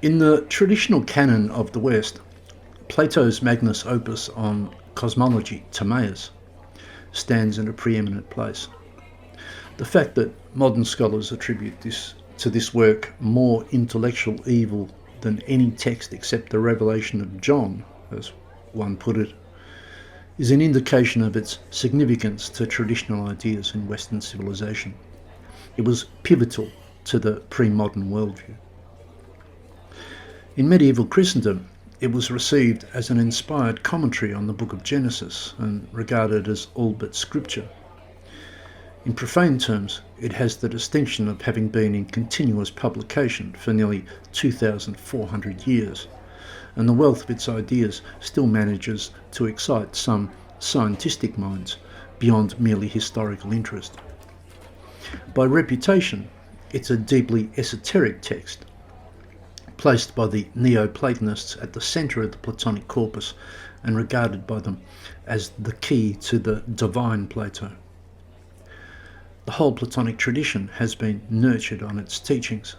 In the traditional canon of the West, Plato's magnus opus on cosmology, Timaeus, stands in a preeminent place. The fact that modern scholars attribute to this work more intellectual evil than any text except the revelation of John, as one put it, is an indication of its significance to traditional ideas in Western civilization. It was pivotal to the pre-modern worldview. In medieval Christendom, it was received as an inspired commentary on the book of Genesis and regarded as all but scripture. In profane terms, it has the distinction of having been in continuous publication for nearly 2,400 years, and the wealth of its ideas still manages to excite some scientific minds beyond merely historical interest. By reputation, it's a deeply esoteric text, placed by the Neoplatonists at the centre of the Platonic corpus and regarded by them as the key to the divine Plato. The whole Platonic tradition has been nurtured on its teachings.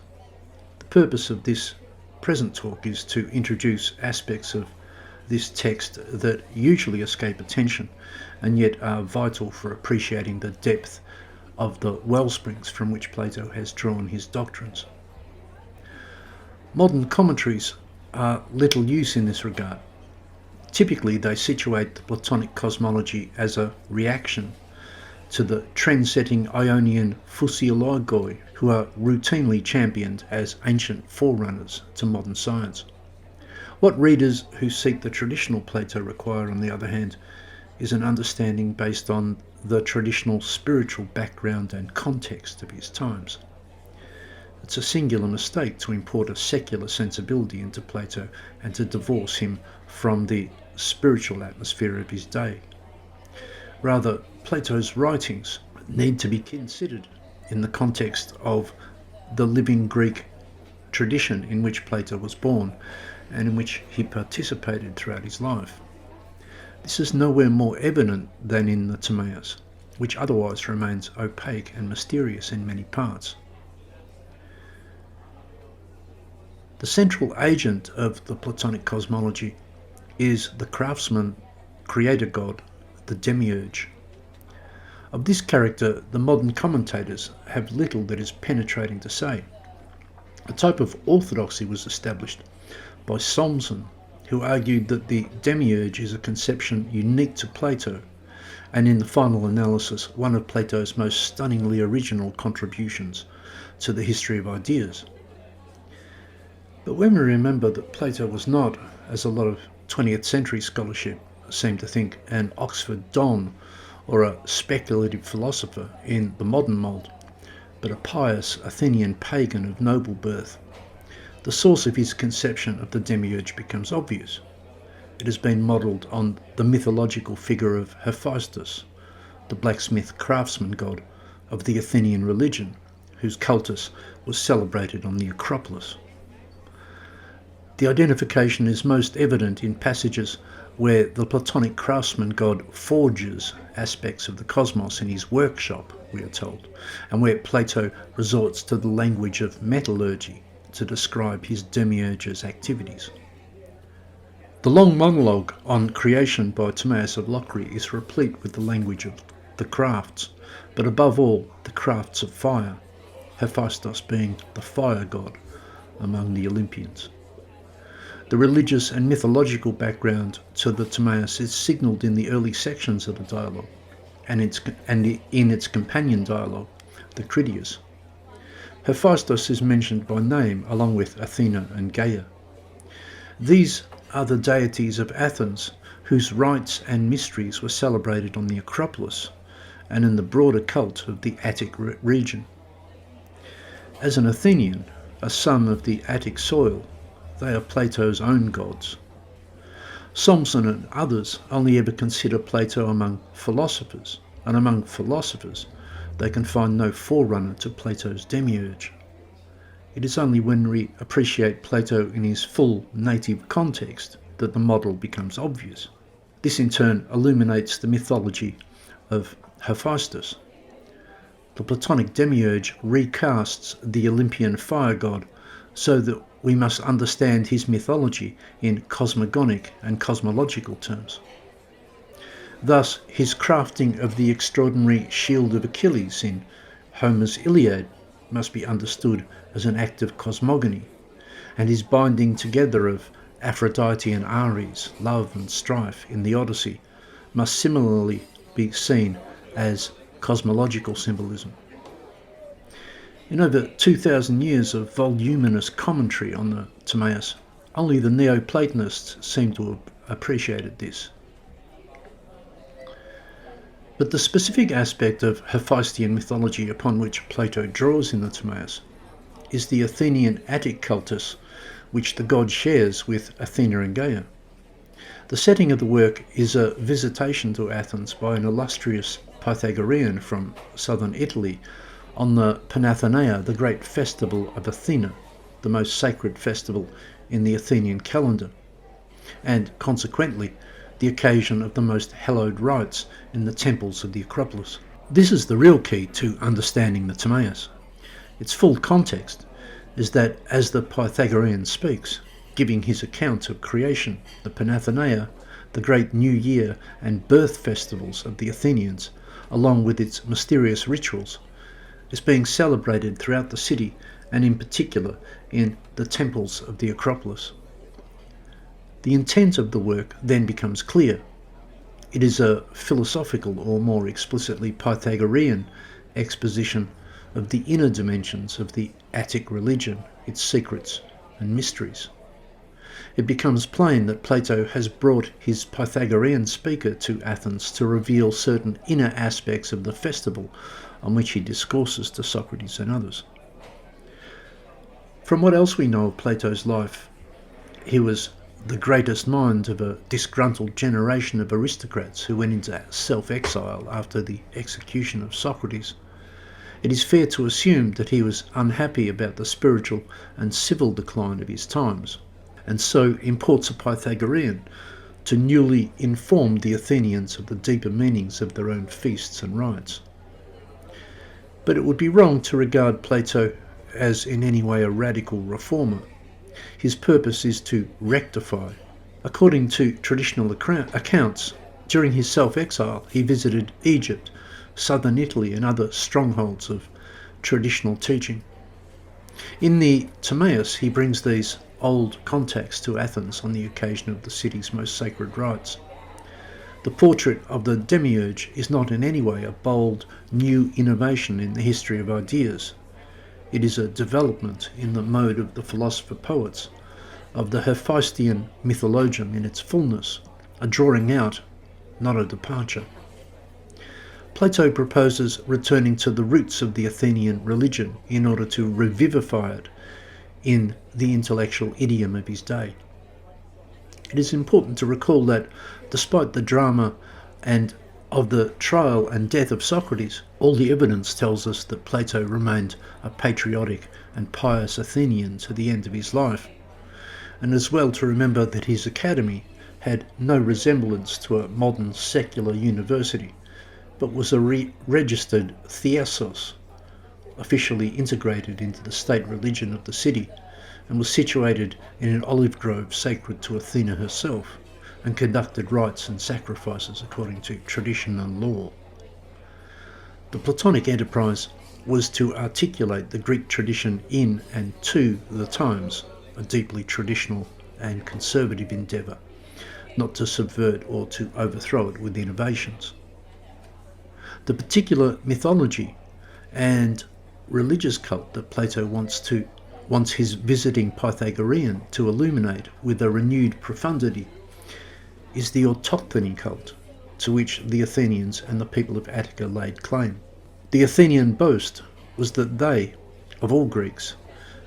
The purpose of this present talk is to introduce aspects of this text that usually escape attention and yet are vital for appreciating the depth of the wellsprings from which Plato has drawn his doctrines. Modern commentaries are little use in this regard. Typically, they situate the Platonic cosmology as a reaction to the trend-setting Ionian physiologoi, who are routinely championed as ancient forerunners to modern science. What readers who seek the traditional Plato require, on the other hand, is an understanding based on the traditional spiritual background and context of his times. It's a singular mistake to import a secular sensibility into Plato and to divorce him from the spiritual atmosphere of his day. Rather, Plato's writings need to be considered in the context of the living Greek tradition in which Plato was born and in which he participated throughout his life. This is nowhere more evident than in the Timaeus, which otherwise remains opaque and mysterious in many parts. The central agent of the Platonic cosmology is the craftsman, creator god, the demiurge. Of this character, the modern commentators have little that is penetrating to say. A type of orthodoxy was established by Solmsen, who argued that the demiurge is a conception unique to Plato, and in the final analysis, one of Plato's most stunningly original contributions to the history of ideas. But when we remember that Plato was not, as a lot of 20th century scholarship seemed to think, an Oxford Don or a speculative philosopher in the modern mould, but a pious Athenian pagan of noble birth, the source of his conception of the demiurge becomes obvious. It has been modelled on the mythological figure of Hephaestus, the blacksmith craftsman god of the Athenian religion, whose cultus was celebrated on the Acropolis. The identification is most evident in passages where the Platonic craftsman god forges aspects of the cosmos in his workshop, we are told, and where Plato resorts to the language of metallurgy to describe his demiurge's activities. The long monologue on creation by Timaeus of Locri is replete with the language of the crafts, but above all the crafts of fire, Hephaestus being the fire god among the Olympians. The religious and mythological background to the Timaeus is signalled in the early sections of the dialogue, and in its companion dialogue, the Critias. Hephaestus is mentioned by name along with Athena and Gaia. These are the deities of Athens whose rites and mysteries were celebrated on the Acropolis and in the broader cult of the Attic region. As an Athenian, a son of the Attic soil, they are Plato's own gods. Solmsen and others only ever consider Plato among philosophers, and among philosophers they can find no forerunner to Plato's demiurge. It is only when we appreciate Plato in his full native context that the model becomes obvious. This in turn illuminates the mythology of Hephaestus. The Platonic demiurge recasts the Olympian fire god so that we must understand his mythology in cosmogonic and cosmological terms. Thus, his crafting of the extraordinary shield of Achilles in Homer's Iliad must be understood as an act of cosmogony, and his binding together of Aphrodite and Ares, love and strife, in the Odyssey must similarly be seen as cosmological symbolism. In over 2,000 years of voluminous commentary on the Timaeus, only the Neoplatonists seem to have appreciated this. But the specific aspect of Hephaestion mythology upon which Plato draws in the Timaeus is the Athenian Attic cultus which the god shares with Athena and Gaia. The setting of the work is a visitation to Athens by an illustrious Pythagorean from southern Italy on the Panathenaea, the great festival of Athena, the most sacred festival in the Athenian calendar, and consequently the occasion of the most hallowed rites in the temples of the Acropolis. This is the real key to understanding the Timaeus. Its full context is that as the Pythagorean speaks, giving his account of creation, the Panathenaea, the great New Year and birth festivals of the Athenians, along with its mysterious rituals, is being celebrated throughout the city and in particular in the temples of the Acropolis. The intent of the work then becomes clear. It is a philosophical, or more explicitly Pythagorean, exposition of the inner dimensions of the Attic religion, its secrets and mysteries. It becomes plain that Plato has brought his Pythagorean speaker to Athens to reveal certain inner aspects of the festival on which he discourses to Socrates and others. From what else we know of Plato's life, he was the greatest mind of a disgruntled generation of aristocrats who went into self-exile after the execution of Socrates. It is fair to assume that he was unhappy about the spiritual and civil decline of his times, and so imports a Pythagorean to newly inform the Athenians of the deeper meanings of their own feasts and rites. But it would be wrong to regard Plato as in any way a radical reformer. His purpose is to rectify. According to traditional accounts, during his self-exile he visited Egypt, southern Italy and other strongholds of traditional teaching. In the Timaeus he brings these old contacts to Athens on the occasion of the city's most sacred rites. The portrait of the demiurge is not in any way a bold, new innovation in the history of ideas. It is a development in the mode of the philosopher-poets, of the Hephaestion mythologium in its fullness, a drawing out, not a departure. Plato proposes returning to the roots of the Athenian religion in order to revivify it in the intellectual idiom of his day. It is important to recall that, despite the drama and of the trial and death of Socrates, all the evidence tells us that Plato remained a patriotic and pious Athenian to the end of his life, and as well to remember that his academy had no resemblance to a modern secular university, but was a registered theasos, officially integrated into the state religion of the city, and was situated in an olive grove sacred to Athena herself, and conducted rites and sacrifices according to tradition and law. The Platonic enterprise was to articulate the Greek tradition in and to the times, a deeply traditional and conservative endeavour, not to subvert or to overthrow it with innovations. The particular mythology and religious cult that Plato wants his visiting Pythagorean to illuminate with a renewed profundity is the autochthony cult, to which the Athenians and the people of Attica laid claim. The Athenian boast was that they, of all Greeks,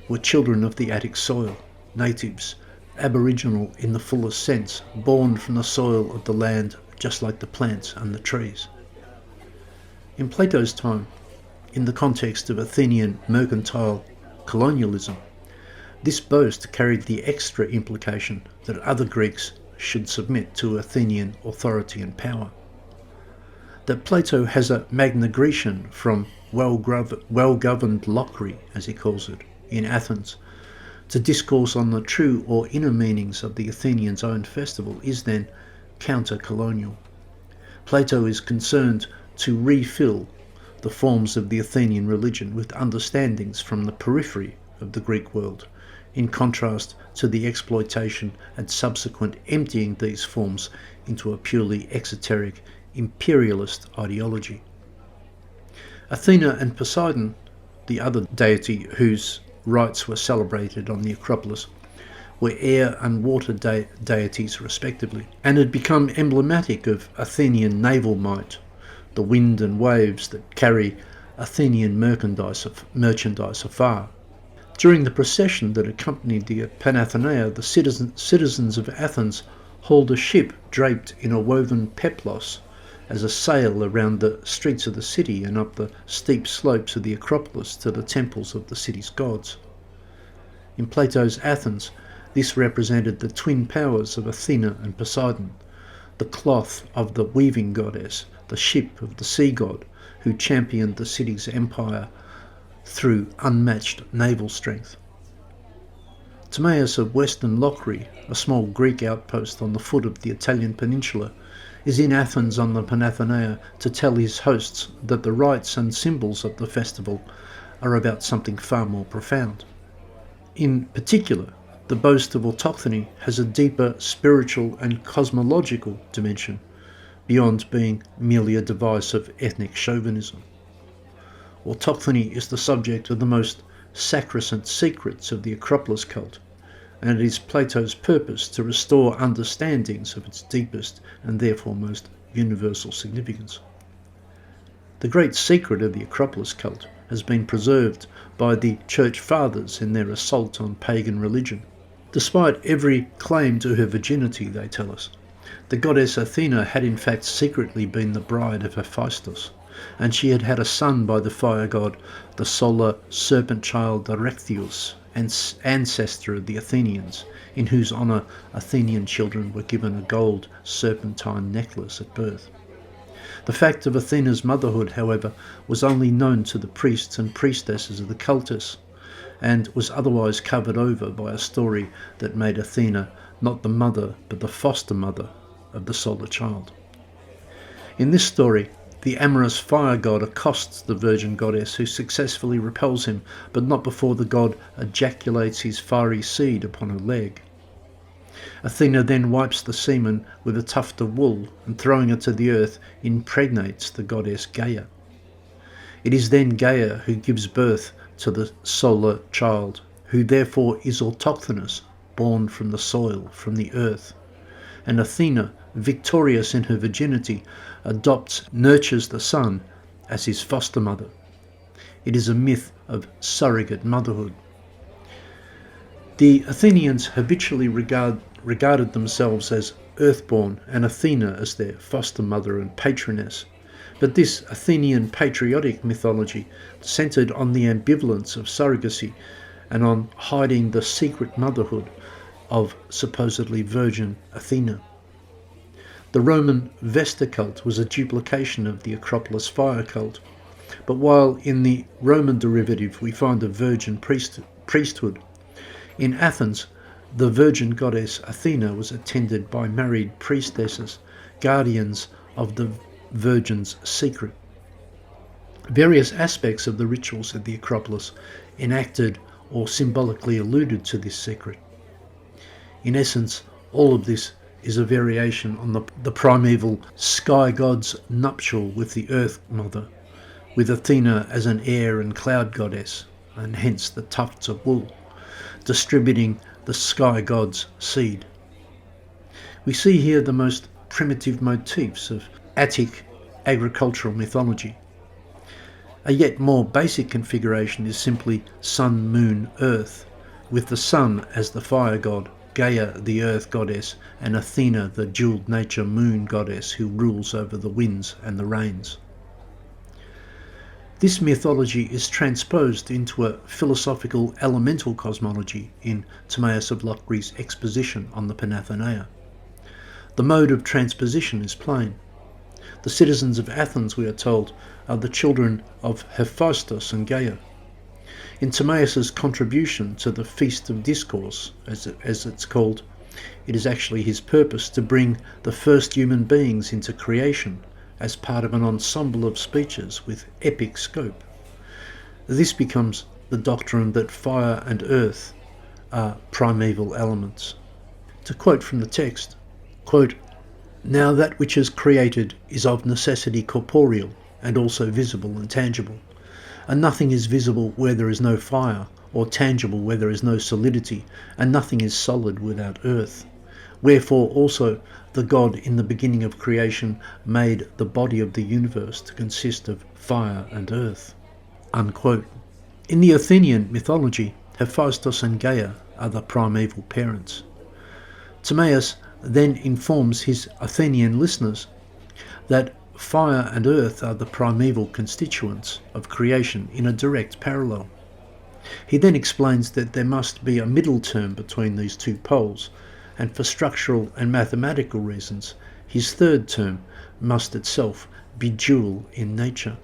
were children of the Attic soil, natives, aboriginal in the fullest sense, born from the soil of the land just like the plants and the trees. In Plato's time, in the context of Athenian mercantile colonialism, this boast carried the extra implication that other Greeks should submit to Athenian authority and power. That Plato has a Magna Grecian from well-governed Lockery, as he calls it, in Athens, To discourse on the true or inner meanings of the Athenians' own festival is then counter-colonial. Plato is concerned to refill the forms of the Athenian religion with understandings from the periphery of the Greek world, in contrast to the exploitation and subsequent emptying these forms into a purely exoteric imperialist ideology. Athena and Poseidon, the other deity whose rites were celebrated on the Acropolis, were air and water deities respectively, and had become emblematic of Athenian naval might, the wind and waves that carry Athenian merchandise afar. During the procession that accompanied the Panathenaea, the citizens of Athens hauled a ship draped in a woven peplos as a sail around the streets of the city and up the steep slopes of the Acropolis to the temples of the city's gods. In Plato's Athens, this represented the twin powers of Athena and Poseidon, the cloth of the weaving goddess, the ship of the sea god, who championed the city's empire through unmatched naval strength. Timaeus of Western Locri, a small Greek outpost on the foot of the Italian peninsula, is in Athens on the Panathenaea to tell his hosts that the rites and symbols of the festival are about something far more profound. In particular, the boast of autochthony has a deeper spiritual and cosmological dimension, beyond being merely a device of ethnic chauvinism. Autochthony is the subject of the most sacrosanct secrets of the Acropolis cult, and it is Plato's purpose to restore understandings of its deepest and therefore most universal significance. The great secret of the Acropolis cult has been preserved by the Church Fathers in their assault on pagan religion. Despite every claim to her virginity, they tell us, the goddess Athena had in fact secretly been the bride of Hephaestus, and she had had a son by the fire god, the solar serpent child Erechtheus, ancestor of the Athenians, in whose honour Athenian children were given a gold serpentine necklace at birth. The fact of Athena's motherhood, however, was only known to the priests and priestesses of the cultus, and was otherwise covered over by a story that made Athena not the mother but the foster mother of the solar child. In this story, the amorous fire god accosts the virgin goddess, who successfully repels him, but not before the god ejaculates his fiery seed upon her leg. Athena then wipes the semen with a tuft of wool, and throwing it to the earth, impregnates the goddess Gaia. It is then Gaia who gives birth to the solar child, who therefore is autochthonous, born from the soil, from the earth. And Athena, victorious in her virginity, nurtures the son as his foster mother. It is a myth of surrogate motherhood. The Athenians habitually regarded themselves as earthborn and Athena as their foster mother and patroness. But this Athenian patriotic mythology centred on the ambivalence of surrogacy and on hiding the secret motherhood of supposedly virgin Athena. The Roman Vesta cult was a duplication of the Acropolis fire cult, but while in the Roman derivative we find a virgin priesthood, in Athens the virgin goddess Athena was attended by married priestesses, guardians of the virgin's secret. Various aspects of the rituals at the Acropolis enacted or symbolically alluded to this secret. In essence, all of this is a variation on the primeval sky god's nuptial with the earth mother, with Athena as an air and cloud goddess, and hence the tufts of wool, distributing the sky god's seed. We see here the most primitive motifs of Attic agricultural mythology. A yet more basic configuration is simply sun, moon, earth, with the sun as the fire god, Gaia the earth goddess, and Athena the jewelled nature moon goddess who rules over the winds and the rains. This mythology is transposed into a philosophical elemental cosmology in Timaeus of Locri's exposition on the Panathenaea. The mode of transposition is plain. The citizens of Athens, we are told, are the children of Hephaestus and Gaia. In Timaeus's contribution to the Feast of Discourse, as it's called, it is actually his purpose to bring the first human beings into creation as part of an ensemble of speeches with epic scope. This becomes the doctrine that fire and earth are primeval elements. To quote from the text, quote, "Now that which is created is of necessity corporeal and also visible and tangible. And nothing is visible where there is no fire, or tangible where there is no solidity, and nothing is solid without earth. Wherefore also the God in the beginning of creation made the body of the universe to consist of fire and earth." Unquote. In the Athenian mythology, Hephaestus and Gaia are the primeval parents. Timaeus then informs his Athenian listeners that fire and earth are the primeval constituents of creation in a direct parallel. He then explains that there must be a middle term between these two poles, and for structural and mathematical reasons, his third term must itself be dual in nature.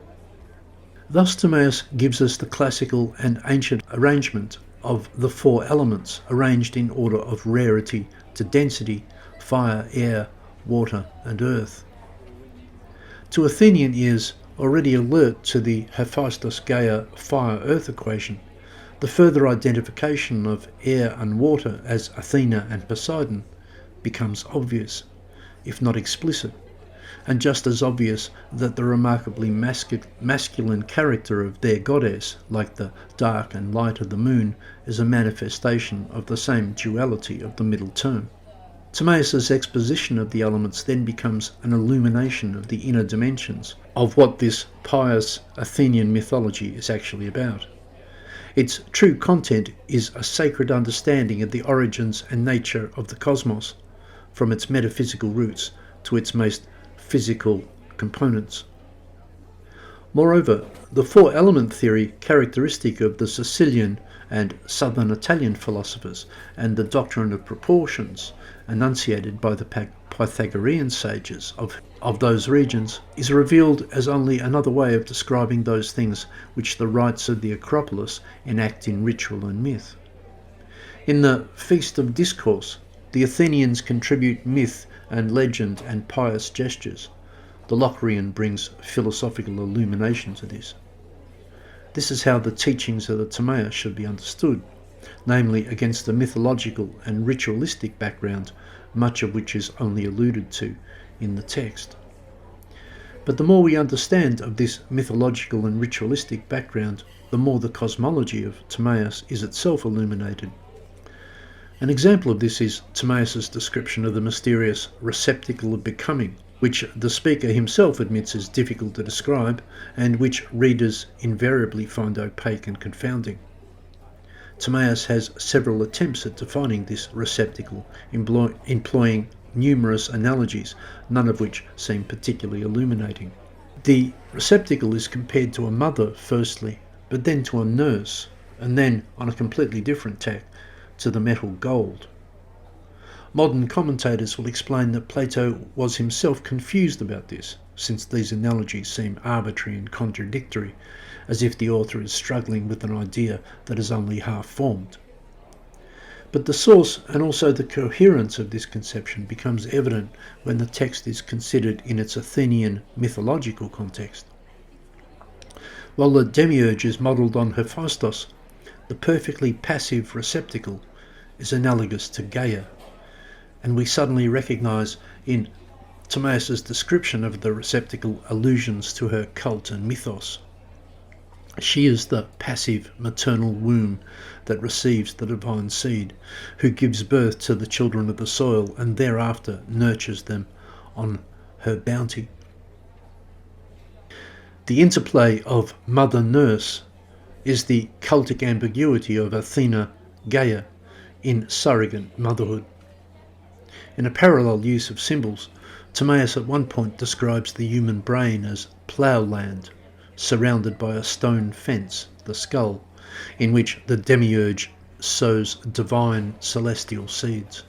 Thus Timaeus gives us the classical and ancient arrangement of the four elements arranged in order of rarity to density: fire, air, water and earth. To Athenian ears already alert to the Hephaestus-Gaia fire-earth equation, the further identification of air and water as Athena and Poseidon becomes obvious, if not explicit, and just as obvious that the remarkably masculine character of their goddess, like the dark and light of the moon, is a manifestation of the same duality of the middle term. Timaeus' exposition of the elements then becomes an illumination of the inner dimensions of what this pious Athenian mythology is actually about. Its true content is a sacred understanding of the origins and nature of the cosmos, from its metaphysical roots to its most physical components. Moreover, the four-element theory characteristic of the Sicilian and southern Italian philosophers and the doctrine of proportions enunciated by the Pythagorean sages of those regions is revealed as only another way of describing those things which the rites of the Acropolis enact in ritual and myth. In the Feast of Discourse, the Athenians contribute myth and legend and pious gestures. The Locrian brings philosophical illumination to this. This is how the teachings of the Timaeus should be understood, namely against a mythological and ritualistic background, much of which is only alluded to in the text. But the more we understand of this mythological and ritualistic background, the more the cosmology of Timaeus is itself illuminated. An example of this is Timaeus' description of the mysterious receptacle of becoming, which the speaker himself admits is difficult to describe and which readers invariably find opaque and confounding. Timaeus has several attempts at defining this receptacle, employing numerous analogies, none of which seem particularly illuminating. The receptacle is compared to a mother firstly, but then to a nurse, and then, on a completely different tack, to the metal gold. Modern commentators will explain that Plato was himself confused about this, since these analogies seem arbitrary and contradictory, as if the author is struggling with an idea that is only half formed. But the source and also the coherence of this conception becomes evident when the text is considered in its Athenian mythological context. While the demiurge is modelled on Hephaestus, the perfectly passive receptacle is analogous to Gaia, and we suddenly recognise in Timaeus' description of the receptacle allusions to her cult and mythos. She is the passive maternal womb that receives the divine seed, who gives birth to the children of the soil and thereafter nurtures them on her bounty. The interplay of mother-nurse is the cultic ambiguity of Athena Gaia in surrogate motherhood. In a parallel use of symbols, Timaeus at one point describes the human brain as ploughland, surrounded by a stone fence, the skull, in which the demiurge sows divine celestial seeds.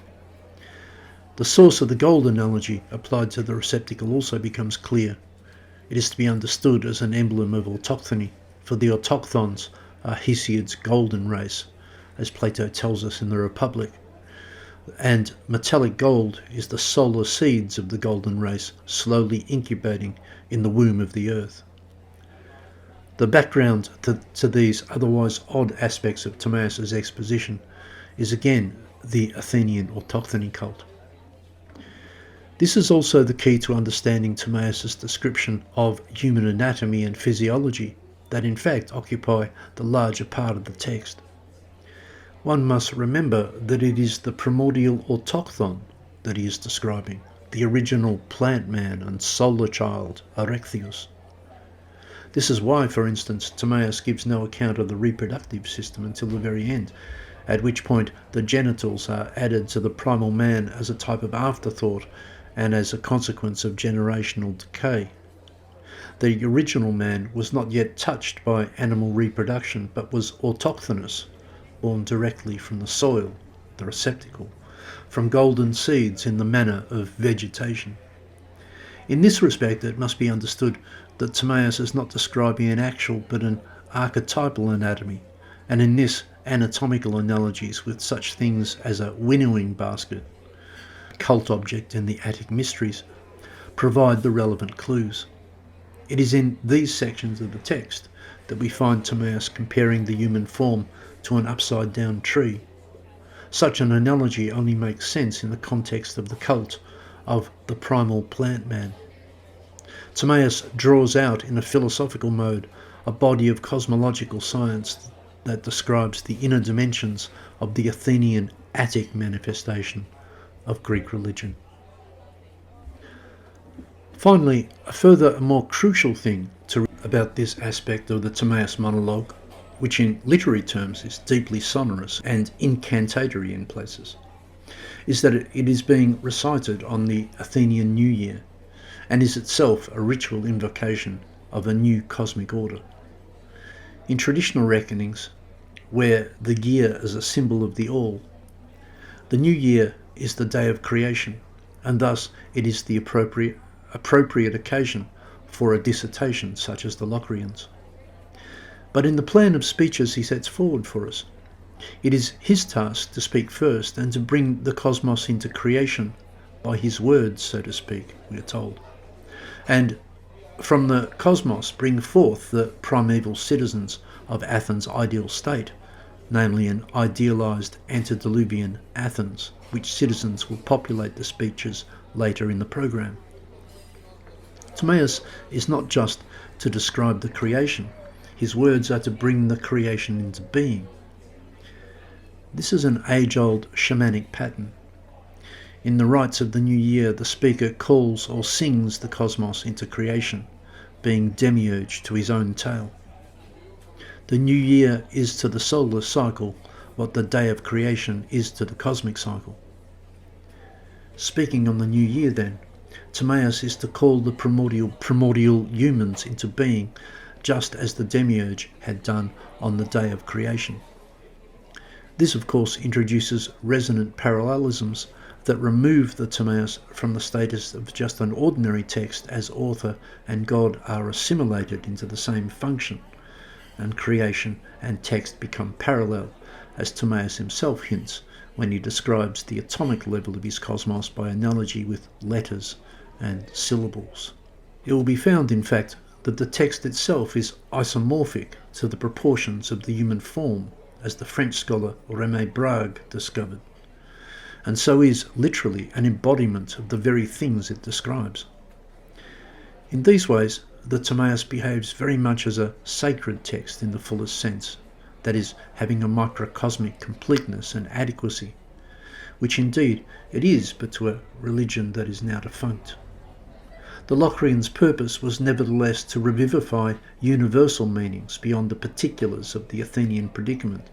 The source of the gold analogy applied to the receptacle also becomes clear. It is to be understood as an emblem of autochthony, for the autochthons Hesiod's golden race, as Plato tells us in the Republic. And metallic gold is the solar seeds of the golden race slowly incubating in the womb of the earth. The background to these otherwise odd aspects of Timaeus' exposition is again the Athenian autochthony cult. This is also the key to understanding Timaeus' description of human anatomy and physiology that in fact occupy the larger part of the text. One must remember that it is the primordial autochthon that he is describing, the original plant man and solar child, Erechtheus. This is why, for instance, Timaeus gives no account of the reproductive system until the very end, at which point the genitals are added to the primal man as a type of afterthought and as a consequence of generational decay. The original man was not yet touched by animal reproduction, but was autochthonous, born directly from the soil, the receptacle, from golden seeds in the manner of vegetation. In this respect, it must be understood that Timaeus is not describing an actual but an archetypal anatomy, and in this, anatomical analogies with such things as a winnowing basket, a cult object in the Attic Mysteries, provide the relevant clues. It is in these sections of the text that we find Timaeus comparing the human form to an upside-down tree. Such an analogy only makes sense in the context of the cult of the primal plant man. Timaeus draws out in a philosophical mode a body of cosmological science that describes the inner dimensions of the Athenian Attic manifestation of Greek religion. Finally, a further more crucial thing about this aspect of the Timaeus monologue, which in literary terms is deeply sonorous and incantatory in places, is that it is being recited on the Athenian New Year, and is itself a ritual invocation of a new cosmic order. In traditional reckonings, where the year is a symbol of the all, the new year is the day of creation, and thus it is the appropriate occasion for a dissertation such as the Locrian's. But in the plan of speeches he sets forward for us, it is his task to speak first and to bring the cosmos into creation by his words, so to speak, we are told. And from the cosmos bring forth the primeval citizens of Athens' ideal state, namely an idealized antediluvian Athens, which citizens will populate the speeches later in the program. Timaeus is not just to describe the creation, his words are to bring the creation into being. This is an age-old shamanic pattern. In the rites of the new year, the speaker calls or sings the cosmos into creation, being demiurge to his own tale. The new year is to the solar cycle what the day of creation is to the cosmic cycle. Speaking on the new year then, Timaeus is to call the primordial humans into being, just as the demiurge had done on the day of creation. This, of course, introduces resonant parallelisms that remove the Timaeus from the status of just an ordinary text, as author and God are assimilated into the same function, and creation and text become parallel, as Timaeus himself hints when he describes the atomic level of his cosmos by analogy with letters and syllables. It will be found, in fact, that the text itself is isomorphic to the proportions of the human form, as the French scholar Rémy Brague discovered, and so is literally an embodiment of the very things it describes. In these ways, the Timaeus behaves very much as a sacred text in the fullest sense, that is, having a microcosmic completeness and adequacy, which indeed it is, but to a religion that is now defunct. The Locrian's purpose was nevertheless to revivify universal meanings beyond the particulars of the Athenian predicament,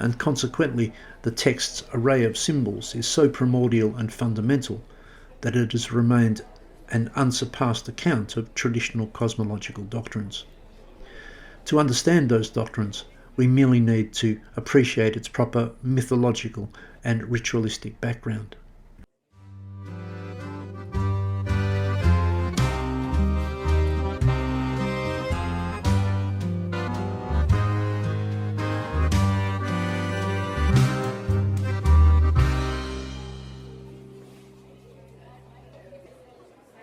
and consequently the text's array of symbols is so primordial and fundamental that it has remained an unsurpassed account of traditional cosmological doctrines. To understand those doctrines, we merely need to appreciate its proper mythological and ritualistic background.